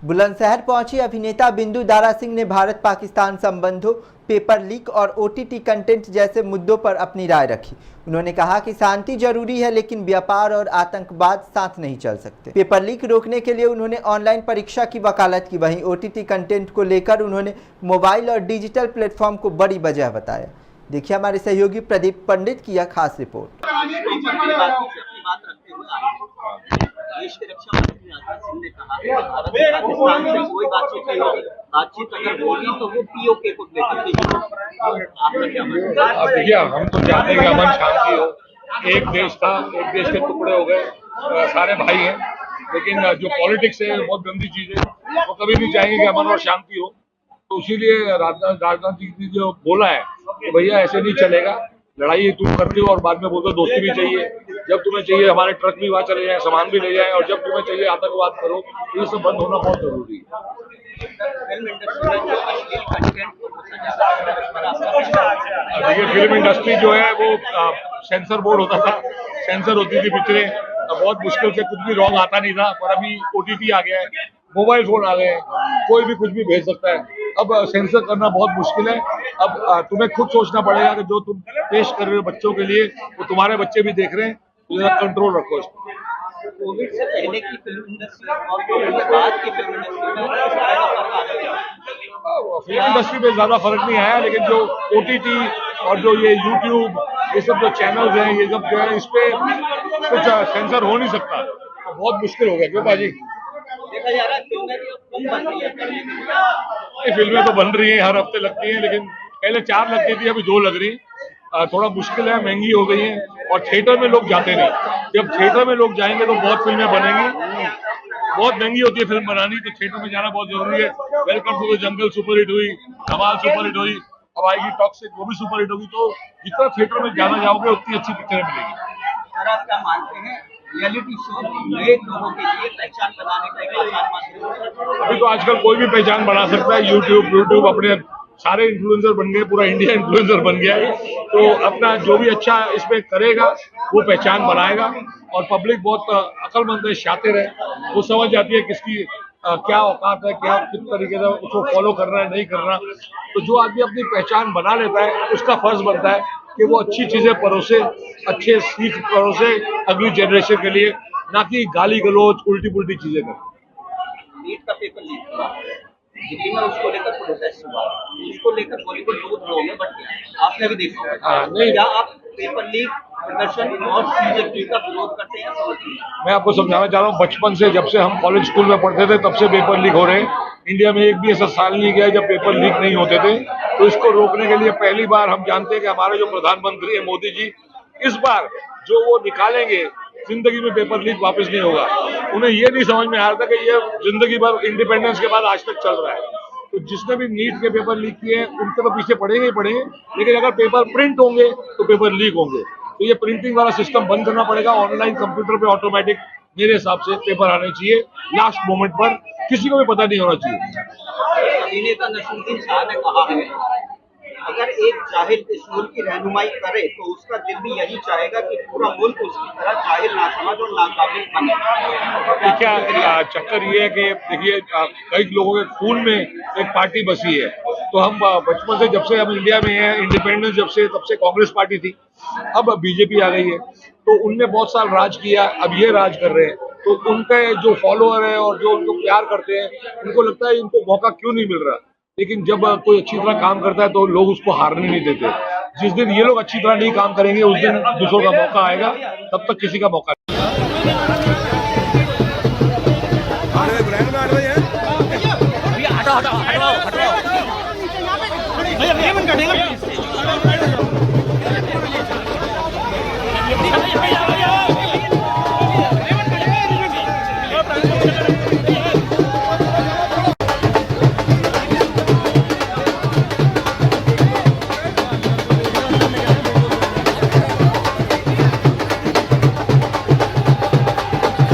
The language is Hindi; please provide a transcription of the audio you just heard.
बुलंदशहर पहुंची अभिनेता बिंदु दारा सिंह ने भारत पाकिस्तान संबंधों, पेपर लीक और ओटीटी कंटेंट जैसे मुद्दों पर अपनी राय रखी। उन्होंने कहा कि शांति जरूरी है, लेकिन व्यापार और आतंकवाद साथ नहीं चल सकते। पेपर लीक रोकने के लिए उन्होंने ऑनलाइन परीक्षा की वकालत की। वहीं ओटीटी कंटेंट को लेकर उन्होंने मोबाइल और डिजिटल प्लेटफॉर्म को बड़ी वजह बताया। देखिए हमारे सहयोगी प्रदीप पंडित की यह खास रिपोर्ट। देश के रक्षा मंत्री राजनाथ सिंह ने कहा कि भारत पाकिस्तान से कोई बातचीत नहीं होगी, बातचीत अगर होगी तो वो पीओके को लेकर के आपका क्या मतलब? अब देखिए, हम तो चाहते हैं कि अमन शांति हो। एक देश था, एक देश के टुकड़े हो गए, सारे भाई हैं, लेकिन जो पॉलिटिक्स है बहुत गंदी चीज है। वो कभी नहीं चाहेंगे कि अमन और शांति हो। तो इसीलिए राजनाथ जी ने जो बोला है कि भैया ऐसे नहीं चलेगा, लड़ाई तुम करते हो और बाद में बोलते हो दोस्ती भी चाहिए। जब तुम्हें चाहिए हमारे ट्रक भी वहाँ चले जाए, सामान भी ले जाए, और जब तुम्हें चाहिए आतंकवाद करो। ये सब बंद होना बहुत जरूरी है। देखिए, फिल्म इंडस्ट्री जो है वो सेंसर बोर्ड होता था, सेंसर होती थी पिक्चरें, बहुत मुश्किल से कुछ भी रॉन्ग आता नहीं था। पर अभी ओटीटी आ गया है, मोबाइल फोन आ गए हैं, कोई भी कुछ भी भेज सकता है। अब सेंसर करना बहुत मुश्किल है। अब तुम्हें खुद सोचना पड़ेगा कि जो तुम पेश कर रहे हो बच्चों के लिए, वो तुम्हारे बच्चे भी देख रहे हैं, तो जरा कंट्रोल रखो इसको। कोविड से पहले की फिल्म इंडस्ट्री और कोविड के बाद की फिल्म इंडस्ट्री में फिल्म इंडस्ट्री में ज्यादा फर्क नहीं आया, लेकिन जो ओटीटी और जो ये यूट्यूब, ये सब जो चैनल्स हैं, ये सब जो है, इस पे कुछ सेंसर हो नहीं सकता। तो बहुत मुश्किल हो गया। क्यों बाजी? देखा जा रहा है फिल्में तो बन रही हैं, हर हफ्ते लगती हैं, लेकिन पहले 4 लगती थी, अभी 2 लग रही। थोड़ा मुश्किल है, महंगी हो गई है, और थिएटर में लोग जाते नहीं। जब थिएटर में लोग जाएंगे तो बहुत फिल्में बनेंगी। बहुत महंगी होती है फिल्म बनानी, तो थिएटर में जाना बहुत जरूरी है। Welcome to the Jungle superhit हुई, धमाल सुपरहिट हुई, अब आएगी टॉक्सिक, वो भी सुपरहिट होगी। तो जितना थिएटर में जाना जाओगे उतनी अच्छी पिक्चरें मिलेगी। सर, आप क्या मानते हैं रियलिटी शो नए लोगों के लिए पहचान बनाने का एक आसान माध्यम? अभी तो आजकल कोई भी पहचान बना सकता है। यूट्यूब अपने सारे इन्फ्लुएंसर बन गए, पूरा इंडिया इन्फ्लुएंसर बन गया है। तो अपना जो भी अच्छा इसमें करेगा वो पहचान बनाएगा, और पब्लिक बहुत अक्लमंद है, शातिर है, वो समझ जाती है किसकी क्या औकात है, क्या किस तरीके से उसको फॉलो करना है, नहीं करना। तो जो आदमी अपनी पहचान बना लेता है, उसका फर्ज बनता है कि वो अच्छी चीजें परोसे, अच्छे सीख परोसे अगली जनरेशन के लिए, ना कि गाली गलौज उल्टी पुल्टी चीजें करें। नीट का पेपर लीक हुआ दिल्ली में, उसको लेकर प्रोटेस्ट हुआ, उसको लेकर बॉलीवुड लोग में बट आपने भी देखा होगा। नहीं, क्या आप पेपर लीक प्रदर्शन और सीजेपी का विरोध करते हैं? मैं आपको समझाना चाह रहा हूँ, बचपन से जब से हम कॉलेज स्कूल में पढ़ते थे तब से पेपर लीक हो रहे हैं। इंडिया में एक भी ऐसा साल नहीं गया जब पेपर लीक नहीं होते थे। तो इसको रोकने के लिए पहली बार हम जानते हैं कि हमारे जो प्रधानमंत्री है मोदी जी, इस बार जो वो निकालेंगे, जिंदगी में पेपर लीक वापस नहीं होगा। उन्हें ये नहीं समझ में आ रहा था कि ये जिंदगी भर इंडिपेंडेंस के बाद आज तक चल रहा है। तो जिसने भी नीट के पेपर लीक किए हैं उनके तो पीछे पड़ेंगे ही पड़ेंगे, लेकिन अगर पेपर प्रिंट होंगे तो पेपर लीक होंगे। तो ये प्रिंटिंग वाला सिस्टम बंद करना पड़ेगा। ऑनलाइन कंप्यूटर पे ऑटोमेटिक मेरे हिसाब से पेपर आने चाहिए, लास्ट मोमेंट पर, किसी को भी पता नहीं होना चाहिए। अभिनेता नसीरुद्दीन शाह ने कहा है अगर एक जाहिल इस मुल्क की रहनुमाई करे तो उसका दिल भी यही चाहेगा कि पूरा मुल्क उसकी तरह जाहिल, नासमझ और नाकाबिल बने। क्या चक्कर ये है कि देखिए, कई लोगों के खून में एक पार्टी बसी है। तो हम बचपन से, जब से हम इंडिया में हैं, इंडिपेंडेंस जब से, तब से कांग्रेस पार्टी थी, अब बीजेपी आ गई है। तो उनने बहुत साल राज किया, अब ये राज कर रहे हैं। तो उनके जो फॉलोअर है और जो उनको प्यार करते हैं, उनको लगता है इनको मौका क्यों नहीं मिल रहा। लेकिन जब कोई अच्छी तरह काम करता है तो लोग उसको हारने नहीं देते। जिस दिन ये लोग अच्छी तरह नहीं काम करेंगे, उस दिन दूसरों का मौका आएगा, तब तक किसी का मौका नहीं।